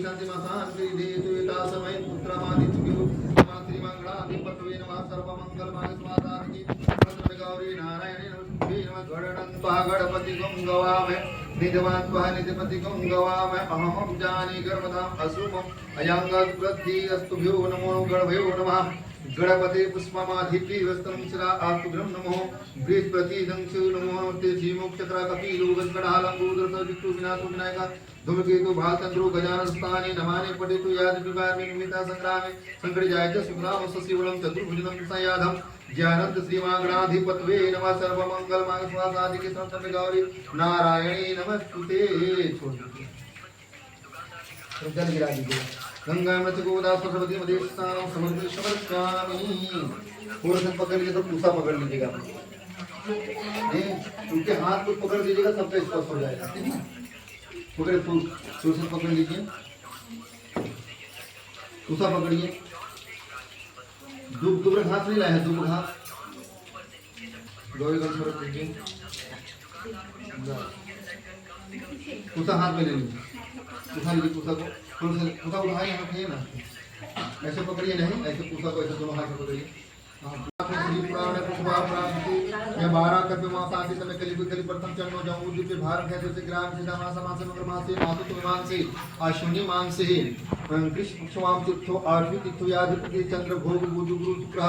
शांति शांति देतु एता समय पुत्रमादित्यो मातृ मंगलाधिपतये नमः सर्वमंगल मांगल्ये स्वादानि प्रसन्न गौरी नारायणे नमस्ते नमः गणनाथ गणपति गं गवामे निधवात्वा निधिपति गं गवामे अहम जाने गर्भधाम अशुभम अयांगात् वृद्धि अस्तुभ्यो नमो गणभ्यो नमः गणपते पुष्पमाधिपति वस्त्रं शिरा आस्तुभ्यं नमो बृहस्पतिदं च नमो ते जीमोक्षत्रा कपिलो गणहालंबोदर विष्णु विनाशो विनायका धूमकेतु भालचंद्रो गजाननस्थाने नमानि पठितु याद विवादे निमिता संग्रामे संकटजाय च सुग्राम सशिवलं चतुर्भुजनं सयाधं ज्ञानंद श्रीमागणाधिपतये नमः सर्वमंगल मांगल्ये स्वासादिके संतन गौरी नारायणी नमस्तुते छोड़ जल गिरा दीजिए गंगा में गोदा सरस्वती मदेशां समर्पित समर्पयामि पूरा से पकड़ लीजिए तो पूसा पकड़ लीजिएगा उनके हाथ को पकड़ दीजिएगा तब तो स्पर्श हो जाएगा ठीक है पकड़े पूरा से पकड़ लीजिए पूसा पकड़िए दुबरे हाथ नहीं लाए हैं दुबरे हाथ गौरी गंगा समर्पित कीजिए पूसा हाथ में ले लीजिए पूसा लीजिए पूसा को पूसा उठाए यहाँ पे ना ऐसे पकड़िए नहीं ऐसे पूसा को ऐसे दोनों हाथ से पकड़िए श्री पुराण पुष्पा प्राप्ति मैं 12 कल्प मास आदि समय कली प्रथम चरणों जाऊं उद्दीप भारत है जैसे ग्राम सीधा मास मास मगर मास से मासु तो मान से अश्विनी मान से कृष्ण क्षमाम तिथो आठवीं तिथो यादि चंद्र भोग बुध गुरु शुक्र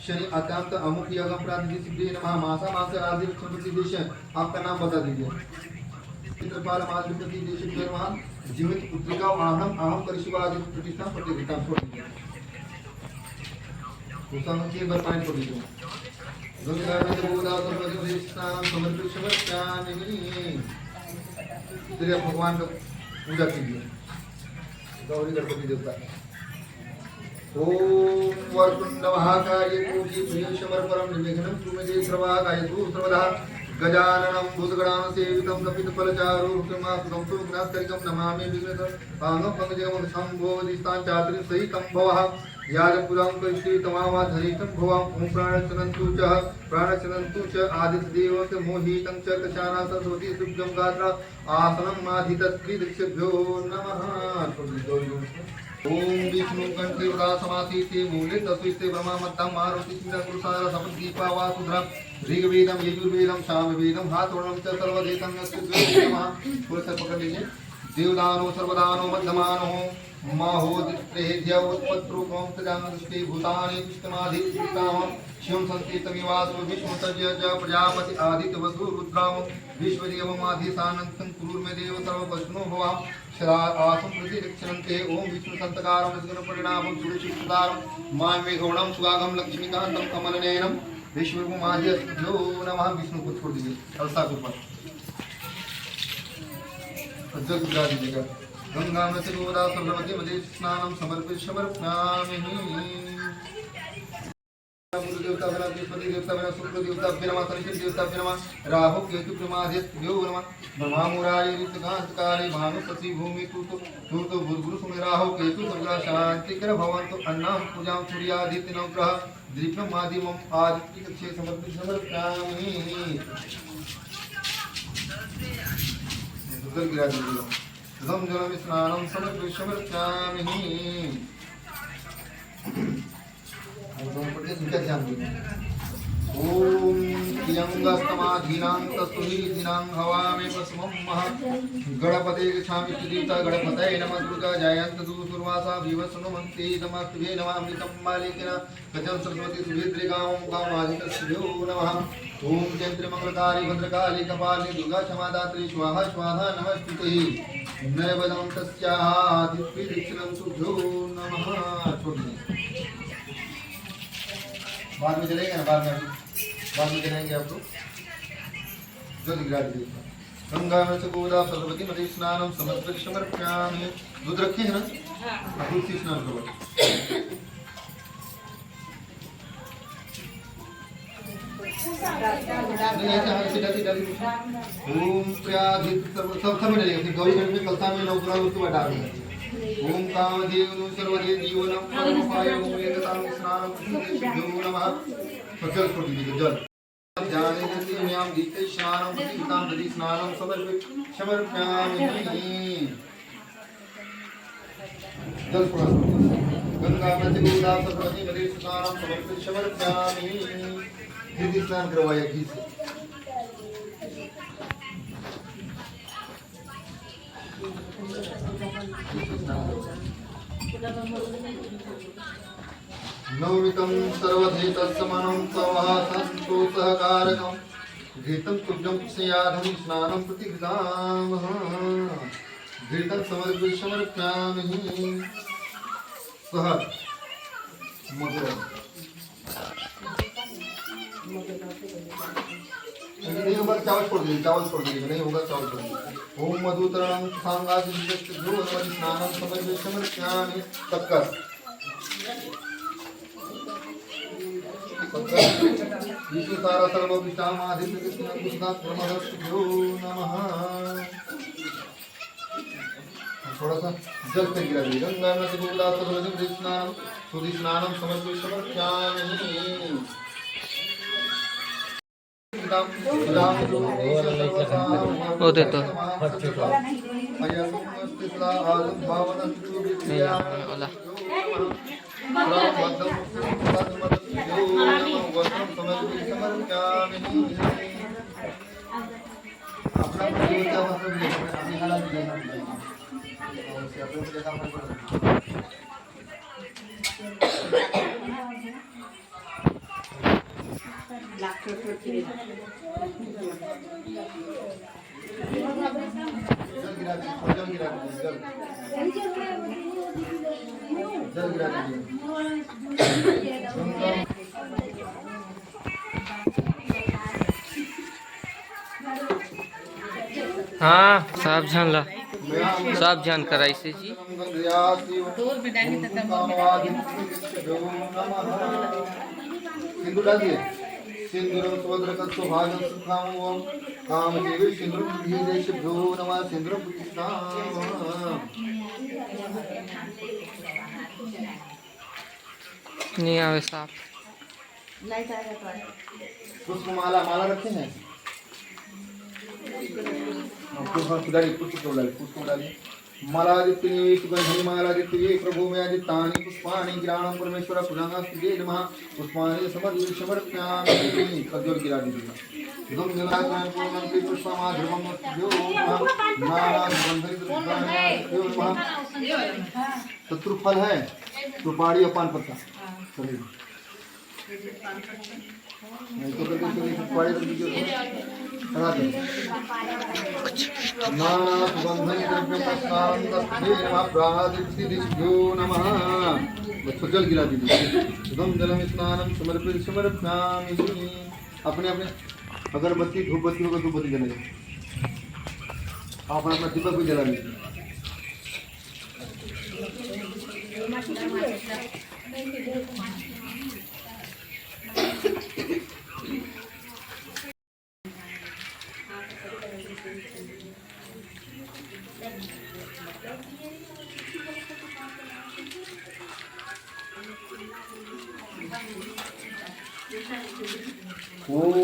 शनि अत्यंत अमुख यगम प्राप्ति सिद्धि नमः मासा मास आदि लक्ष्मी देश आपका नाम बता दीजिए चित्रपाल मालविपति देश निर्माण जीवित पुत्रिका आहम आहम परिशिवादि प्रतिष्ठा प्रतिष्ठा छोड़ दीजिए उसाम के बार पॉइंट कर दीजिए गंगा में गोदा सर्वदेव स्नान समर्पित समर्पयामि तेरे भगवान का पूजा कीजिए गौरी गणपति देवता ओम वरकुंड महाकाय कोटि प्रियशमर परम निर्विघ्नं कुरुमे सर्वकाय तु सर्वदा गजाननं भूतगणां सेवितं कपितफलचारुक्तमासुतं सुविघ्नस्करिकं नमामि विघ्नपांगं पंकजं शम्भोदिस्तां चातुर्य सहितं भवः याजपुरं कश्री तमामा धरितं भवां ओं प्राणचरन्तु च आदित्यदेवस्य मोहितं च कशाना सरस्वती सुभ्यं गात्रा आसनं माधितत्रिदक्षभ्यो नमः ओम विष्णु कंठे उदासमासीते मूले तस्विस्ते ब्रह्मा मत्तं मारुति सिंह पुरुषार समदीपा वासुधरा ऋग्वेदम यजुर्वेदम सामवेदम हाथवर्णम च सर्वदेशं नमः पुरुष पकड़ लीजिए देवदानो सर्वदानो मध्यमानो माहोदित्रेद्य उत्पत्रूपं तजांगुष्टे भूतानि पुष्टमाधिष्ठामं शिवं संकेतमिवासो विष्णुतज्य च प्रजापति आदित्य वसु रुद्राम विश्वदेवमाधिसानन्तं कुरुर्मे देव सर्वपश्नो भवां शरा आसं प्रतिरक्षन्ते ओम विष्णु संतकारं विष्णुपरिणामं सुरचितारं मां मे गौणं सुगागं लक्ष्मीकान्तं कमलनयनं विश्वकुमार्यभ्यो नमः विष्णु को छोड़ दीजिए अलसा के ऊपर जल गिरा दीजिएगा गंगा में से गोदा सरस्वती मध्य स्नानम समर्पित समर्पयामि देवता बना बृहस्पति देवता बना शुक्र देवता नमः शनि देवता नमः राहु केतु प्रमादेभ्यो नमः ब्रह्मा मुरारी ऋतकांतकारी भानु सती भूमि तूतो भूर्भुव सुमे राहु केतु सर्वदा शांतिकर भवन्तु अन्नाम पूजां सूर्यादित्य नवग्रह दीपम आदिमम आदित्य कक्षे समर्पित समर्पयामि जल गिरा दीजिए गम जलम स्नानम समर्पित समर्पयामि ओम प्रियंगस्तमाधीनां तस्तुहीनां हवामे पस्मं मह गणपते गच्छामि देवता गणपतये नमः दुर्गा जयंत दुर्वासा विवसनुमन्ते नमस्ते नमः अमृतं मालिकेन गजं सरस्वती सुभद्रिकां कामादितस्यो नमः ओम चैत्रमंगलकारी भद्रकाली कपाली दुर्गा क्षमादात्री स्वाहा स्वाहा नमस्ते नैवदं तस्याः दिव्यदक्षिणं तुभ्यो नमः बाद में चलेंगे ना बाद में चलेंगे आपको जो दिख रहा है गंगा में से गोदा सरस्वती मध्य स्नानम समर्पित समर्पयामि दूध रखे हैं ना तुलसी स्नान करो ओम प्रियाधित सब में डलेगा फिर गौरी में कलता में नौकरा उसको हटा देंगे ओम कामदेव सर्वदे जीवनम परमपाय ओम एकतां स्नानं नमः जल छोड़ दीजिए जल जाने जति म्याम दीप्ते स्नानं प्रतितां दधि स्नानं समर्पयामि जल थोड़ा गंगा प्रतिगोदा सप्रति मदे स्नानं समर्पित समर्प्यामि। घी स्नान करवाया घी से। नवमितं सर्वधेतस्समानं सवासन्तु सहकारकं घृतं तुभ्यं स्याधं स्नानं प्रतिघृतामः। घृतं समर्पित समर्प्यामि। सह मधुर नहीं होगा चावल छोड़ दीजिए, चावल छोड़ दीजिए, नहीं होगा चावल छोड़ दीजिए। ओम मधुतरणं सांगादिभ्यो स्नानं समर्पित समर्प्यामि। तक्कर विष्णुतारा सर्वविष्टामादित्य कृष्णो नमः। थोड़ा सा जल पे गिरा दीजिए। गंगा नदी गोदा सर्वजन स्नानं सूर्य स्नानं समर्पित समर्प्यामि। वो दे तो हाँ सब जान ला, सब जान कराई से जी। सिंदूर डालिए। सिंदूरं स्वद्रकत्वभागं सुखामं कामदेवे सिंदूरं धीरेशभ्यो नमः। सिंदूरं प्रतिष्ठामः। नहीं आवे साफ। पुष्पमाला माला रखे हैं। पुष्प डालिए, पुष्प डालिए। मालादित्ये सुगंधि मालादित्ये प्रभु में आदित्यानि पुष्पाणि गिराणं परमेश्वर पुराणास्ते नमः। पुष्पाणि समर्पयामि। प्रज्वल गिरा दीजिए। इदं जलाशयं पूर्णं पुष्पमाधुर्यं भ्यो नाना सुगंधि नमः। शत्रु फल है सुपारी और पान पत्ता नहीं तो सुपारी नाना सुगंधि द्रव्यो नमः। बच्चों जल गिरा दीजिए। सुगम जलम स्नानम समर्पित समर्प्यामि। अपने अपने अगरबत्ती धूपबत्ती होगा धूपबत्ती जलाइए। आप अपना दीपक भी जला लीजिए।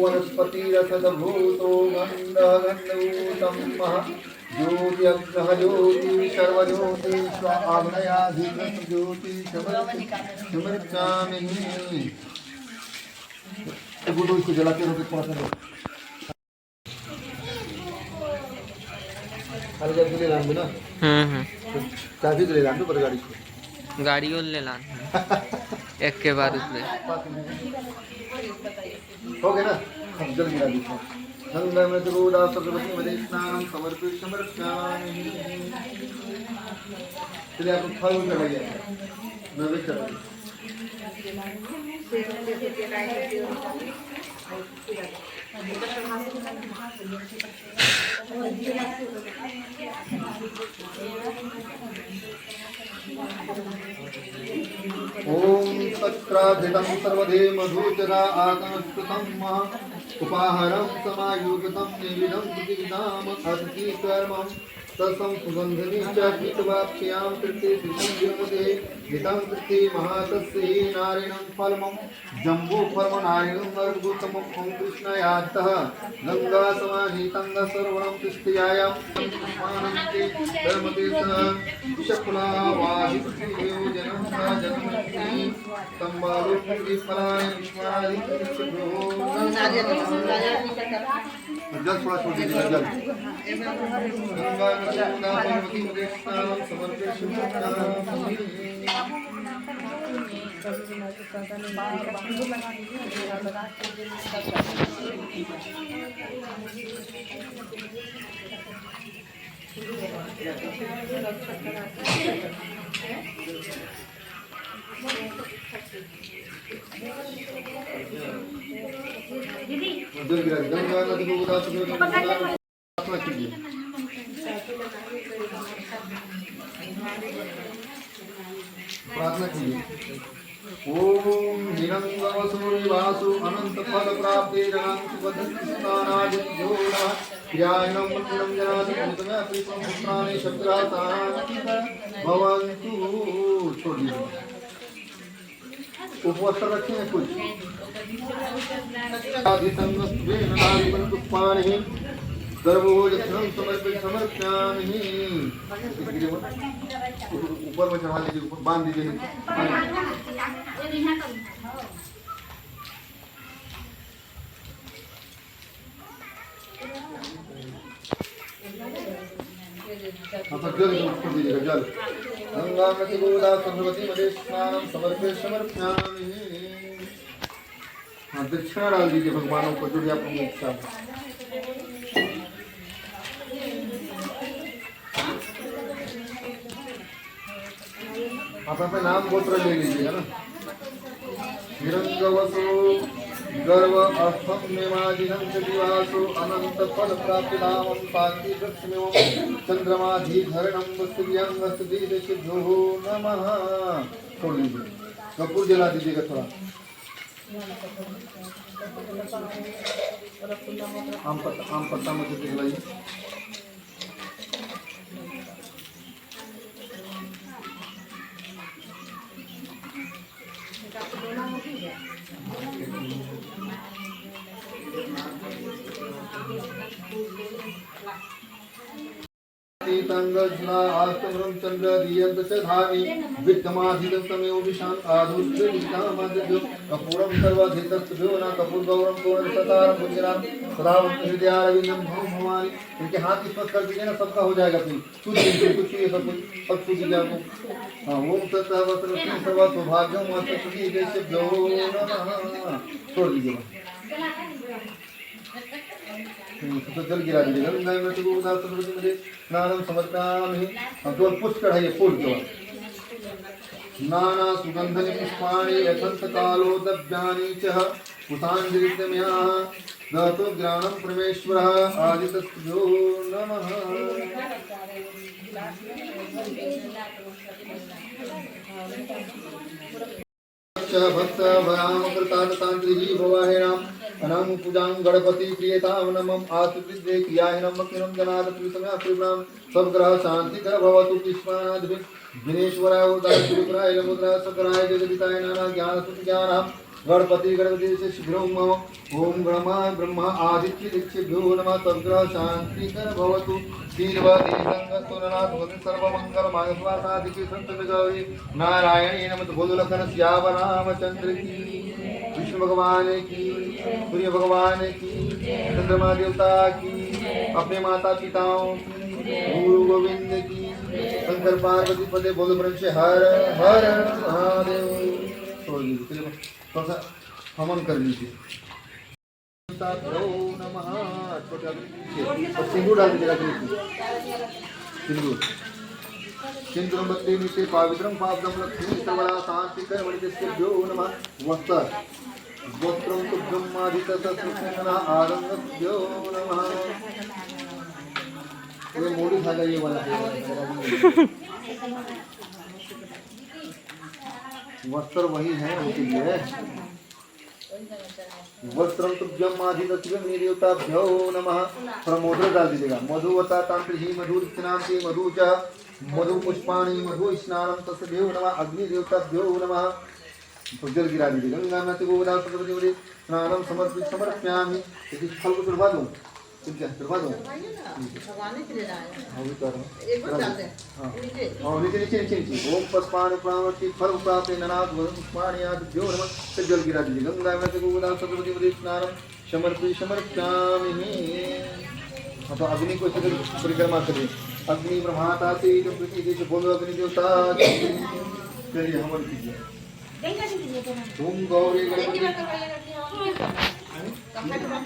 वनस्पतिरसदभूतो गन्धगन्धभूतं ज्योतिअग्रह ज्योति सर्वज्योति स्वाग्नयाधिज्योति समर्पयामि। इसको जलाते रहो थोड़ा सा। खाली जब ले लान ना। चाबी ले लान पर गाड़ी को। गाड़ी और ले लान एक के बाद उसमें हो गया ना। जल गिरा दीजिए। गंगा में गोदा सरस्वती मदे स्नानं समर्पित समर्प्यामि। चलिए आप फल चढ़ाइए। नैवेद्य चढ़ाइए। ओम तत्राधितं सर्वधे मधुचरा आकाशकृतं उपाहारं समायुक्तं निविधं प्रतिविधाम अतिकर्मं तसं सुगन्धिनी च पीतवाक्ष्यां कृते सुगन्धिमते हितं कृते महातस्यै नारिणं फलमं जम्बूफलमनारिणं वर्गुतमं ॐ कृष्णयातः गङ्गासमाहितं सर्वणं तिष्ठयायां पुष्पानन्ते धर्मते सह शकुलावादित्योजनं स जन्मति तम्बालुपुङ्गी फलानि पुष्पादित्यो जल थोड़ा छोड़ दीजिए जल गंगा नर्मदा पार्वती कृष्णां समर्पयामि जल गिरा गंगा नदी को उदास प्रार्थना कीजिए प्रार्थना कीजिए ओम हिरण्यवसुनिवासु अनंत फल प्राप्ति रंग सुबद्धस्थानादित्योरा क्रियाणं मंगलं जनादि भूतमे प्रीतं पुत्राणि शब्दातानि भवन्तु छोड़िए उपवास रखें कुछ आदिसंगस्त्वेन नादिवं पुष्पाणि गर्भोजनं समर्पयामि ऊपर में चढ़ा लीजिए ऊपर बांध दीजिए जल छोड़ दीजिएगा जल गंगा नदी गोदा सरस्वती मदे स्नानं समर्पयामि हाँ दक्षिणा डाल दीजिए भगवानों को जो भी आपको इच्छा आप अपने नाम गोत्र ले लीजिएगा ना हिरण्यवसो गर्व अर्थम मेमादिनं च दिवासो अनंत फल प्राप्तिदामं पाति वृक्षमेवं चंद्रमाधिधरणं वस्तुभ्यं वस्तुदिदेशभ्यो नमः छोड़ दीजिए कपूर जला दीजिएगा थोड़ा आम पत्ता में कुछ जलाइए आस्तमरं चंद्र दियंत च धामी विद्यमाधितं तमेव विशान आधुर्यं कपूरं सर्वाधितस्तभ्यो न कपूर गौरम गौरम सतारं गुंजनां सदा हृदयारविंदं भवानी इनके हाथ स्पर्श कर दीजिए ना सबका हो जाएगा फिर कुछ ये सब सब छू दीजिए आपको हाँ ओम सत्तावस्त्र सर्व सौभाग्यं वास्तुकी देशभ्यो नमः छोड़ दीजिए तो जल गिरा दीजिए गंगा नदी को उदास सरस्वती मदे स्नानं समर्पयामि हम तो पुष्प चढ़ाइए फूल के बाद नाना सुगंधनि पुष्पाणि यथंत कालो दव्यानि च पुष्पाञ्जलिर्दमयाः दहतो ज्ञानं परमेश्वरः आदितस्तुभ्यो नमः भक्त भयाम कृतांत्रिही भवाहेणाम अनाम पूजां गणपति प्रियताम नमः आसुकृते क्रियाहिनं मकिनं जनाद प्रीतमया प्रियनाम सब ग्रह शांति कर भवतु पुष्पानाद विनेश्वराय उदार त्रिपुराय लमुद्राय सकराय जगदिताय नाना ज्ञान सुत ज्ञानम गणपति से शीघ्रं मम ओम ब्रह्मा आदित्य दिक्षेभ्यो नमः सब ग्रह शांति कर भवतु शीलवती संगस्तुनाथ सर्वमंगल मानसवासादिके संत गौरी नारायणी नमः बोलुलखन श्याम रामचंद्र की विष्णु भगवान की सूर्य भगवान की चंद्रमा देवता की अपने माता पिताओं की गुरु गोविंद की शंकर पार्वती पदे बोल ब्रह्म हर हर महादेव छोड़ दीजिए थोड़ा सा हवन कर लीजिए नमः और सिंदूर डाल दीजिएगा सिंदूर सिंदूर बत्ती नीचे पवित्रम पावदम लक्ष्मी सर्वदा शांति कर वणिजस्यभ्यो नमः वस्त्र वस्त्रं तु ब्रह्मादितसत्सुखना आरंभ्यो नमः ये मोड़ी खा गई ये वाला वस्त्र वही है उनके लिए वस्त्रम तुभ्यम आदित्यम देवताभ्यो नमः। थोड़ा मोटर डाल दीजिएगा। मधुवता तांत्रिही मधु स्नांति मधु च मधु पुष्पाणि मधु स्नानम तस्देव नमः। अग्नि देवताभ्यो नमः। तो जल गिरा दीजिए। गंगा नदी गोदा सरस्वती स्नानम समर्पित समर्पयामि। यदि फल को चढ़वा दूं ठीक है, चढ़वा दूं भगवान के लिए लाया हाँ भी कर रहा हूँ। एक बार डाल दे नीचे हाँ नीचे नीचे नीचे नीचे। ओम पुष्पाणि प्रावती फल प्राप्ते ननाद पुष्पाणि आदिभ्यो नमः। फिर जल गिरा दीजिए। गंगा नदी गोदा सरस्वती नदी स्नानम समर्पित समर्पयामि। हाँ तो अग्नि को इसे परिक्रमा करिए। अग्नि ब्रह्माता से पृथ्वी देश बोलो अग्नि देवता चलिए हवन कीजिए। ओम गौरी गणपति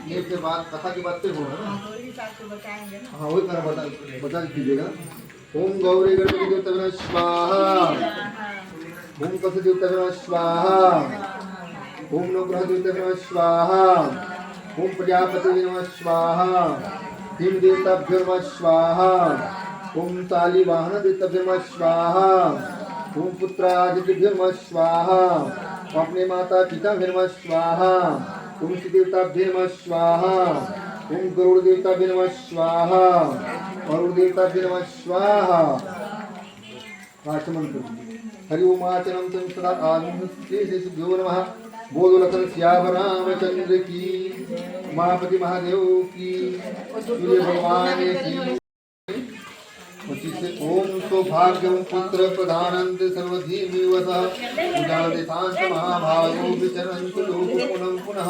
ये के बाद कथा की बात फिर होगा ना। हाँ वही तरह बता दीजिएगा। ओम गौरी गणपति देवता स्वाहा। ओम कस देवता स्वाहा। ओम नवग्रह देवता स्वाहा। ओम प्रजापति नमः स्वाहा। हिम देवताभ्यो नमः स्वाहा। ओम ताली वाहन देवताभ्यो नमः स्वाहा। ओम पुत्रादिभ्यो नमः स्वाहा। अपने माता पिता नमः स्वाहा। ओम देवताभ्यो नमः स्वाहा। ओम गरुड़ देवताभ्यो नमः स्वाहा। अरुण देवताभ्यो नमः स्वाहा। आचमन करो। हरि ओम आचमन तुम सदा आनंदो नमः। बोलो लखन श्याम रामचंद्र की। उमापति महादेव की। सूर्य भगवान की। ओम सौभाग्यम पुत्र प्रधानंत सर्वधीमि वसः उदादेशांत महाभागो विचरन्तु लोको पुनः पुनः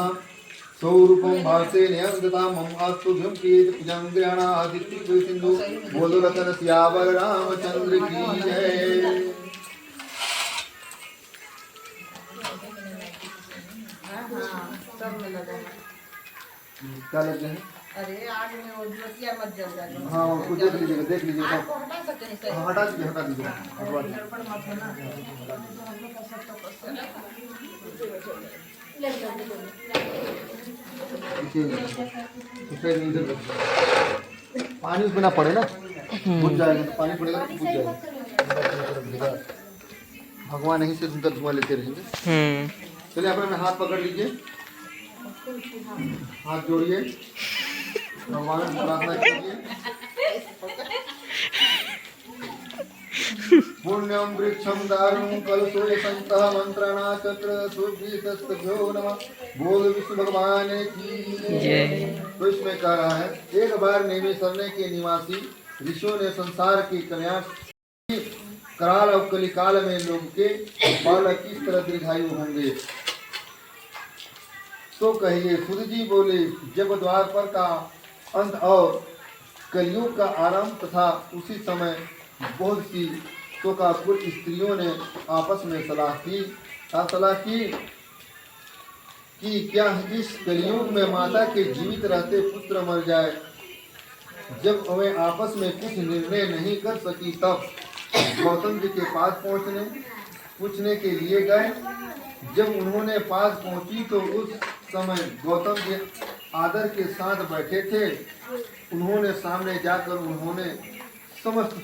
स्वरूपम भासे नियंगता मम अस्तुभ्यम प्रियत पूजं ग्रहणा आदित्य सिंधु। बोलो रतन सियावर रामचंद्र की जय। सब में लगा क्या लगे हैं? अरे आग में वो ज्योतियां मत जल जाए। हाँ उसको देख लीजिएगा देख लीजिएगा। आग को हटा सकते हैं सर। हाँ, हटा दीजिए हटा दीजिए हटवा दीजिए। गड़बड़ मत होना हम लोग का सब तो क्वेश्चन ले इसे नीचे रखिए। पानी उसमें ना पड़े ना बुझ जाएगा। तो पानी पड़ेगा तो बुझ जाएगा। भगवान यहीं से सुंदर धुआं लेते रहेंगे। चलिए अपने हाथ पकड़ लीजिए। हाथ जोड़िए। भगवान प्रार्थना कीजिए। पुण्यम वृक्षम दारुण कलशो संतः मंत्रणा चक्र सुभ्यो नमः। बोल विष्णु भगवान की जय। तो इसमें कह रहा है एक बार नेमिसरने के निवासी ऋषियों ने संसार की कल्याण कराल और कलिकाल में लोग के बालक किस तरह दीर्घायु होंगे। तो कहिए सुध जी बोले जब द्वापर का अंत और कलयुग का आरंभ तथा उसी समय बहुत सी शोकाकुल स्त्रियों ने आपस में सलाह की कि क्या इस कलयुग में माता के जीवित रहते पुत्र मर जाए। जब वे आपस में कुछ निर्णय नहीं कर सकी तब गौतम जी के पास पूछने के लिए गए। जब उन्होंने पास पहुंची तो उस समय गौतम जी आदर के साथ बैठे थे। उन्होंने सामने जाकर उन्होंने समस्त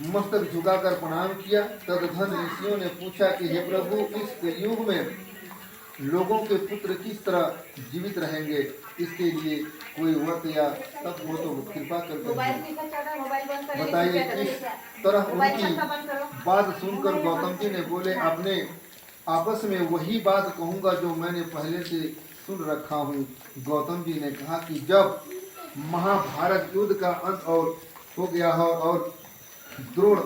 मस्तक झुकाकर प्रणाम किया। तदधन ऋषियों ने पूछा कि हे प्रभु इस कलयुग में लोगों के पुत्र किस तरह जीवित रहेंगे, इसके लिए कोई व्रत या तप हो तो कृपा करके बताइए। इस तरह उनकी बात सुनकर गौतम जी ने बोले अपने आपस में वही बात कहूँगा जो मैंने पहले से सुन रखा हूँ। गौतम जी ने कहा कि जब महाभारत युद्ध का अंत और हो गया हो और द्रोण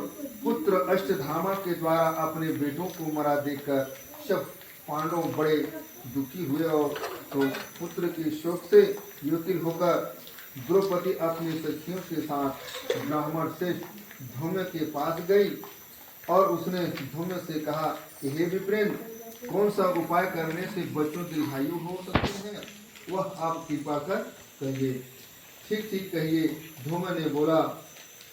पुत्र अष्टधामा के द्वारा अपने बेटों को मरा देखकर सब पांडव बड़े दुखी हुए और तो पुत्र के शोक से व्युतिल होकर द्रौपदी अपनी सखियों के साथ ब्राह्मण से धौम्य के पास गई और उसने धौम्य से कहा कि हे विप्रेन कौन सा उपाय करने से बच्चों दीर्घायु हो सकते हैं, वह आप कृपा कर कहिए। ठीक ठीक कहिए। धौम्य ने बोला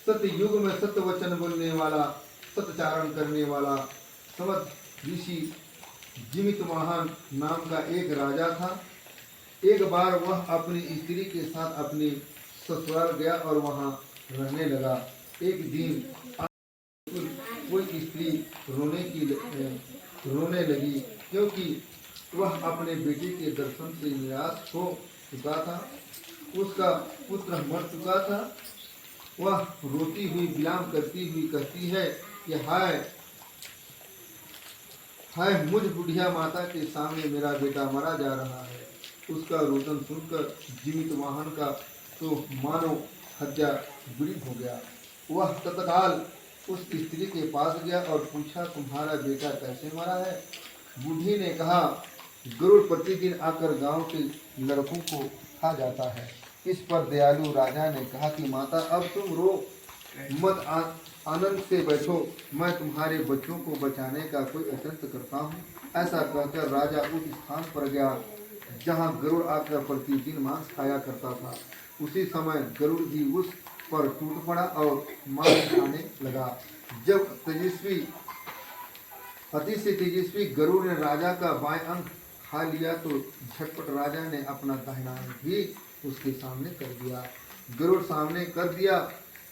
सत्य युग में सत्य वचन बोलने वाला सत्यचारण करने वाला समर्थ ऋषि जिमित महान नाम का एक राजा था। एक बार वह अपनी स्त्री के साथ अपनी ससुराल गया और वहां रहने लगा। एक दिन कोई स्त्री रोने लगी क्योंकि वह अपने बेटे के दर्शन से निराश हो चुका था। उसका पुत्र मर चुका था। वह रोती हुई विलाप करती हुई कहती है कि हाय हाय, मुझ बुढ़िया माता के सामने मेरा बेटा मरा जा रहा है। उसका रोदन सुनकर जीवित वाहन का तो मानो हत्या विलीन हो गया। वह तत्काल उस स्त्री के पास गया और पूछा, तुम्हारा बेटा कैसे मरा है? बूढ़ी ने कहा, गरुड़ प्रतिदिन आकर गांव के लड़कों को खा जाता है। इस पर दयालु राजा ने कहा कि माता, अब तुम रो मत, आनंद से बैठो, मैं तुम्हारे बच्चों को बचाने का कोई अत्यंत करता हूँ। ऐसा कहकर राजा उस स्थान पर गया जहाँ गरुड़ आकर प्रतिदिन मांस खाया करता था। उसी समय गरुड़ भी उस पर टूट पड़ा और मांस खाने लगा। जब अति से तेजस्वी गरुड़ ने राजा का बाएं अंग खा लिया तो झटपट राजा ने अपना दाहिना अंग भी उसके सामने कर दिया। गरुड़ सामने कर दिया।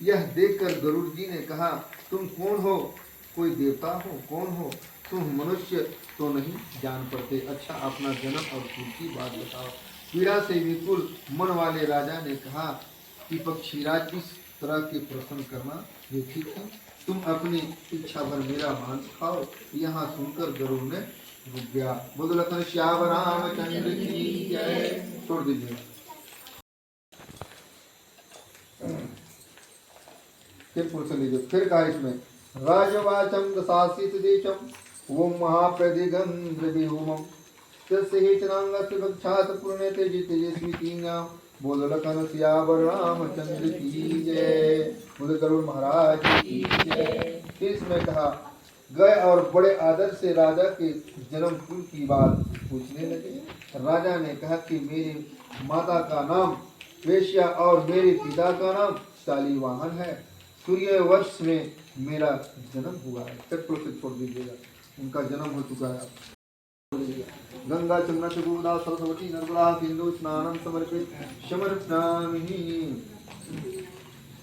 यह देखकर गरुड़ जी ने कहा, तुम कौन हो? कोई देवता हो? कौन हो तुम? मनुष्य तो नहीं जान पड़ते। अच्छा, अपना जन्म और कुल की बात बताओ। पीड़ा से विपुल मन वाले राजा ने कहा कि पक्षीराज, इस तरह के प्रश्न करना ये ठीक है। तुम अपनी इच्छा भर मेरा मांस खाओ। यहाँ सुनकर गरुड़ ने रुक गया। बोलो लखन श्याम रामचंद्र की जय। छोड़ दीजिए। फिर पुरुष लीजिए। फिर कहा इसमें, राजवाचम दशासित देशम वो महाप्रदिगंध्र विहुमम तस्य ही चनांगस्य गच्छात पुण्य तेजि तेजस्वी तीन्या। बोलो लखन सियावर रामचंद्र की जय। बोलो गरुड़ महाराज की जय। फिर इसमें कहा, गए और बड़े आदर से राजा के जन्म कुल की बात पूछने लगे। राजा ने कहा कि मेरी माता का नाम वेश्या और मेरे पिता का नाम शालीवाहन है। सूर्य वर्ष में मेरा जन्म हुआ है। चक्रों से छोड़ दीजिएगा, उनका जन्म हो चुका है। गंगा चंद्र गोदा सरस्वती नर्मदा सिंधु स्नानम समर्पित समर्पयामि।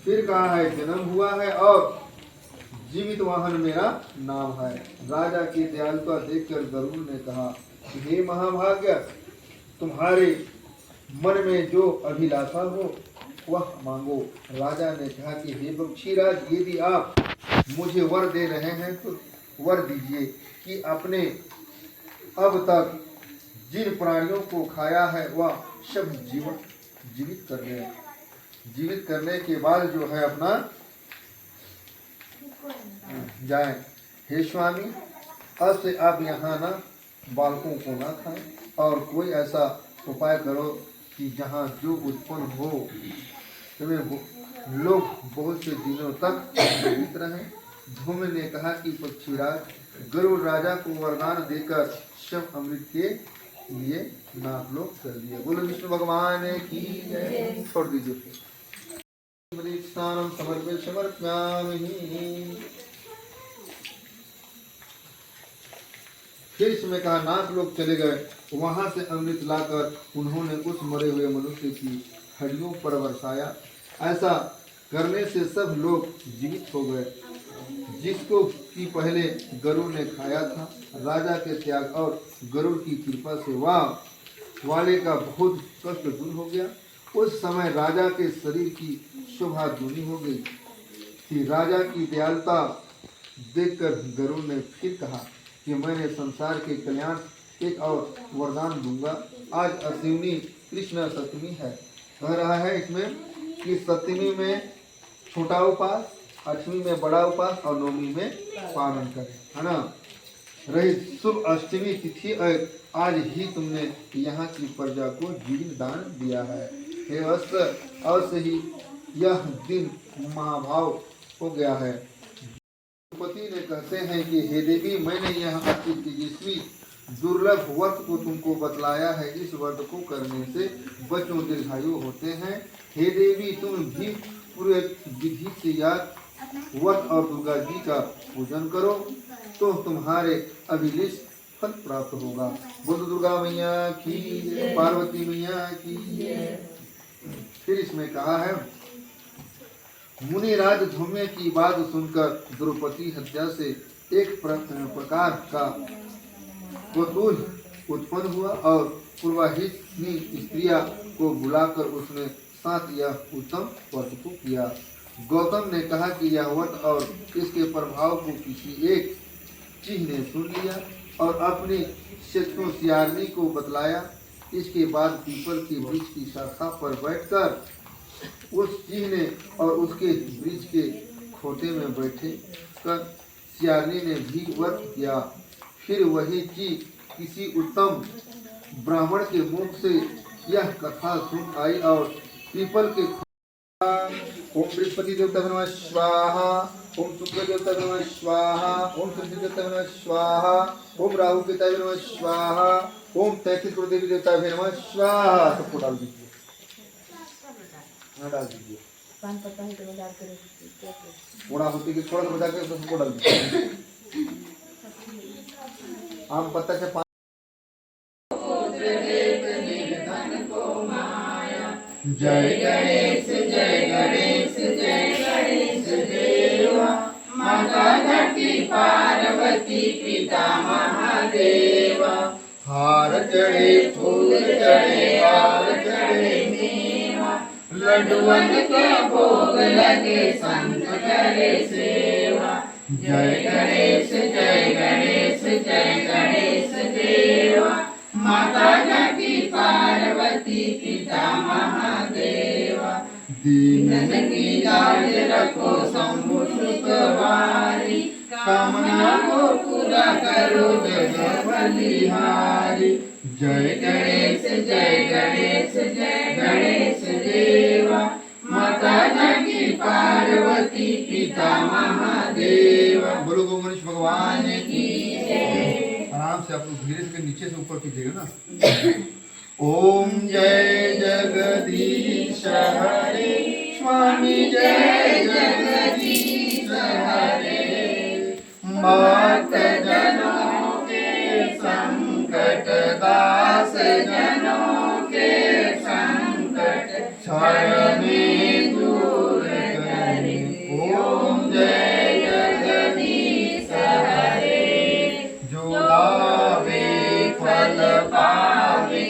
फिर कहा है, जन्म हुआ है और जीवित वाहन मेरा नाम है। राजा की दयालुता देखकर गरुड़ ने कहा, हे महाभाग्य, तुम्हारे मन में जो अभिलाषा हो वह मांगो। राजा ने कहा कि हे पक्षीराज, यदि आप मुझे वर दे रहे हैं तो वर दीजिए कि अपने अब तक जिन प्राणियों को खाया है वह सब जीवित कर दे। जीवित करने के बाद जो है अपना जाए। हे स्वामी, अब से आप यहाँ ना बालकों को ना खाएं और कोई ऐसा उपाय करो कि जहाँ जो उत्पन्न हो तुम्हें लोग बहुत से दिनों तक जीवित रहें। धूम ने कहा कि पक्षीराज, गरुड़ राजा को वरदान देकर शव अमृत के लिए नागलोक कर दिया। बोलो विष्णु भगवान की जय। छोड़ दीजिए। स्नानम समर्पित समर्पयामि। फिर इसमें कहा, नाग लोग चले गए। वहां से अमृत लाकर उन्होंने उस मरे हुए मनुष्य की हड्डियों पर बरसाया। ऐसा करने से सब लोग जीवित हो गए। जिसको कि पहले गरुड़ ने खाया था। राजा के त्याग और गरुड़ की कृपा से वाले का बहुत कष्ट दूर हो गया। उस समय राजा के शरीर की शोभा दूनी हो गई थी। राजा की दयालुता देखकर गरुड़ ने फिर कहा कि मैंने संसार के कल्याण एक और वरदान दूंगा। आज अश्विनी कृष्ण सप्तमी है। कह रहा है इसमें कि सप्तमी में छोटा उपास, अष्टमी में बड़ा उपास और नवमी में पालन करें, है ना। रही शुभ अष्टमी तिथि, आज ही तुमने यहाँ की प्रजा को जीवन दान दिया है। हे वत्स, अवश्य ही यह दिन महाभाव हो गया है। पति ने कहते हैं कि हे देवी, मैंने यह अति तेजस्वी दुर्लभ व्रत को तुमको बतलाया है। इस व्रत को करने से बच्चों दीर्घायु होते हैं। हे देवी, तुम भी पूरे विधि से याद व्रत और दुर्गा जी का पूजन करो तो तुम्हारे अभिलिष्ट फल प्राप्त होगा। बोलो दुर्गा मैया की, पार्वती मैया की। फिर इसमें कहा है, मुनिराज धूम्य की बात सुनकर द्रौपदी हत्या से एक प्रकार का कौतूहल उत्पन्न हुआ और पुरोहितनी स्त्रिया को बुलाकर उसने साथ यह उत्तम व्रत को किया। गौतम ने कहा कि यह व्रत और इसके प्रभाव को किसी एक चीह ने सुन लिया और अपनी शत्रु सियारनी को बतलाया। इसके बाद पीपल के वृक्ष की शाखा पर बैठकर उस चीह ने और उसके वृक्ष के खोटे में बैठे कर सियारनी ने भी व्रत किया। फिर वही चीह किसी उत्तम ब्राह्मण के मुख से यह कथा सुन आई और पीपल के ओम बृहस्पति देवता नमः स्वाहा, ओम शुक्र देवता नमः स्वाहा, ओम शनि देवता नमः स्वाहा, ओम राहु के देवता नमः स्वाहा, ओम तैतीस देवी देवता नमः स्वाहा। सबको डाल दीजिए, डाल दीजिए। थोड़ा होती कि थोड़ा सा बचा के सबको डाल दीजिए। आम पत्ता से जय गणेश जय गणेश जय गणेश देवा, माता धरती पार्वती पिता महादेवा। हार चढ़े फूल चढ़े हार चढ़े मेवा, लड्डुअन के भोग लगे संत करे सेवा। जय गणेश जय गणेश जय गणेश देवा, माता धरती पार्वती पिता महादेवा। दीनन की लाज रखो शंभु सुखवारी, कामना को पूरा करो जय बलिहारी। जय गणेश जय गणेश जय गणेश देवा, माता धरती पार्वती पिता महादेवा। बोलो गो गणेश भगवान की। आराम से आप लोग धीरे से नीचे से ऊपर कीजिएगा ना। ओम जय जगदीश हरे, स्वामी जय जगदीश हरे। मात जनों के संकट दास जनों के संकट क्षण में दूर करे। ओम जय जगदीश हरे। जो लावे फल पावे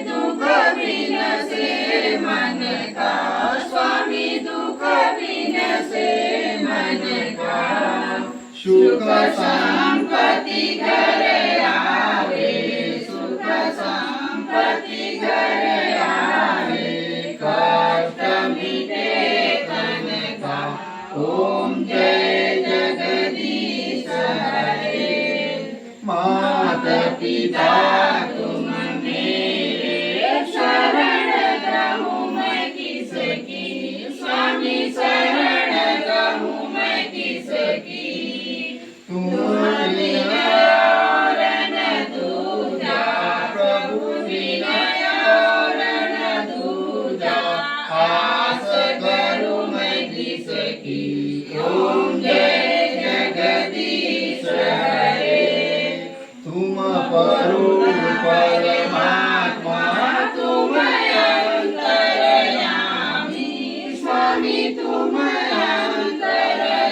दुख बिनसे मन का, स्वामी दुख बिनसे मन का। सुख संपत्ति घर आवे, सुख संपत्ति घर आवे, कष्ट मिटे तन का। ओम जय जगदीश हरे। माता पिता तुम मेरे, शरण रहूं मैं किसकी, स्वामी शरण रहूं मैं किसकी। तुम बिना और न दूजा, प्रभु बिना और न दूजा, आस करूं मैं किसकी। ओम जय जगदीश हरे। तुम परुण परमात्मा, तुम अंतर्यामी, स्वामी तुम अंतर्यामी।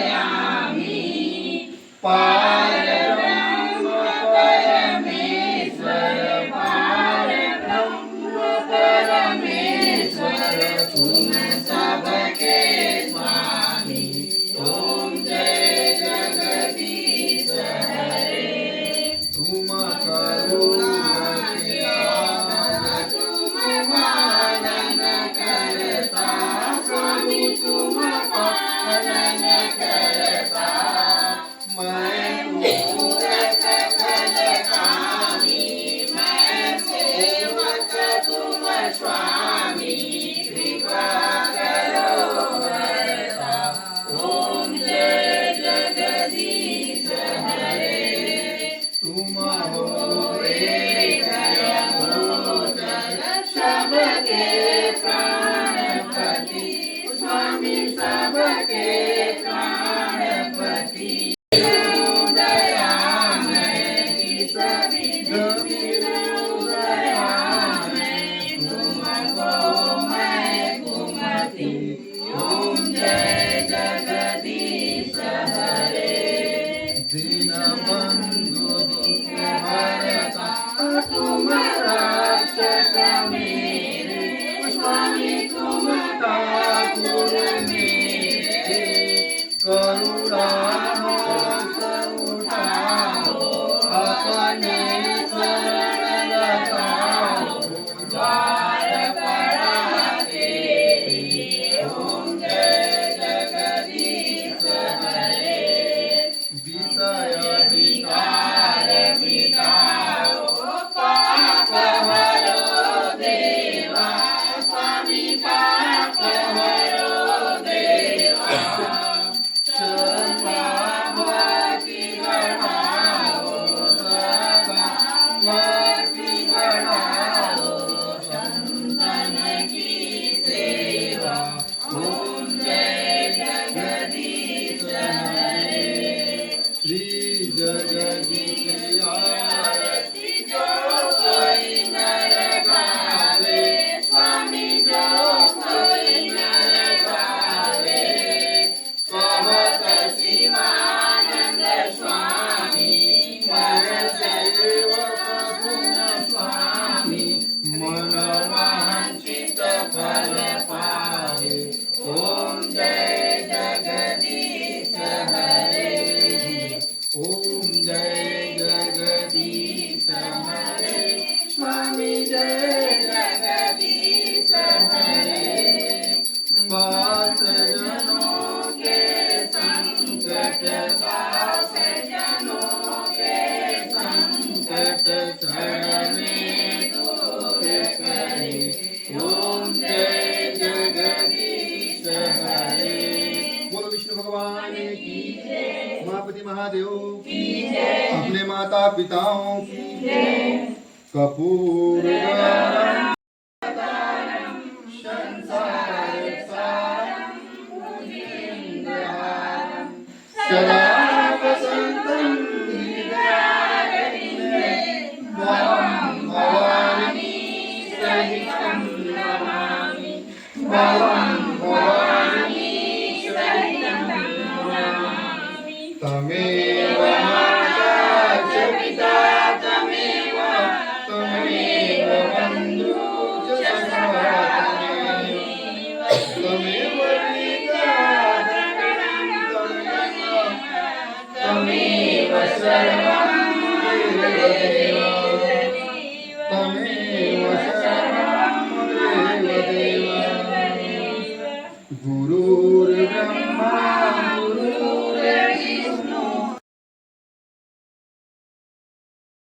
पार ब्रह्म परमेश्वर, पार ब्रह्म परमेश्वर, तुम सबके स्वामी। ओम जय जगदीश हरे। तुम करुणा के सागर, तुम पालन करता, स्वामी तुम पालन करता। मैं मूरख फलकामी, मैं सेवक तुम स्वामी, कृपा करो हरता। ओम जय जगदीश हरे। तुम हो एक गोचर, सबके प्राणपति, स्वामी सबके प्राणपति। दया मैं किस विधि दया मैं, तुमको मैं कुमति। ओम जय जगदीश हरे। दीन बंधु दुख हरता, तुम बोलो विष्णु भगवान की उमापति महादेव की अपने माता पिताओं की कपूर गरम संसार सारम भुजगेन्द्रहारम सदा वसन्तं हृदयारविन्दे भवं भवानी सहितं नमामि भवं भवानी सहितं नमामि तमेव माता च पिता तमेव बन्धु च सखा तमेव तमेव सर्वं देवदेव तमेव सर्वं देवदेव गुरु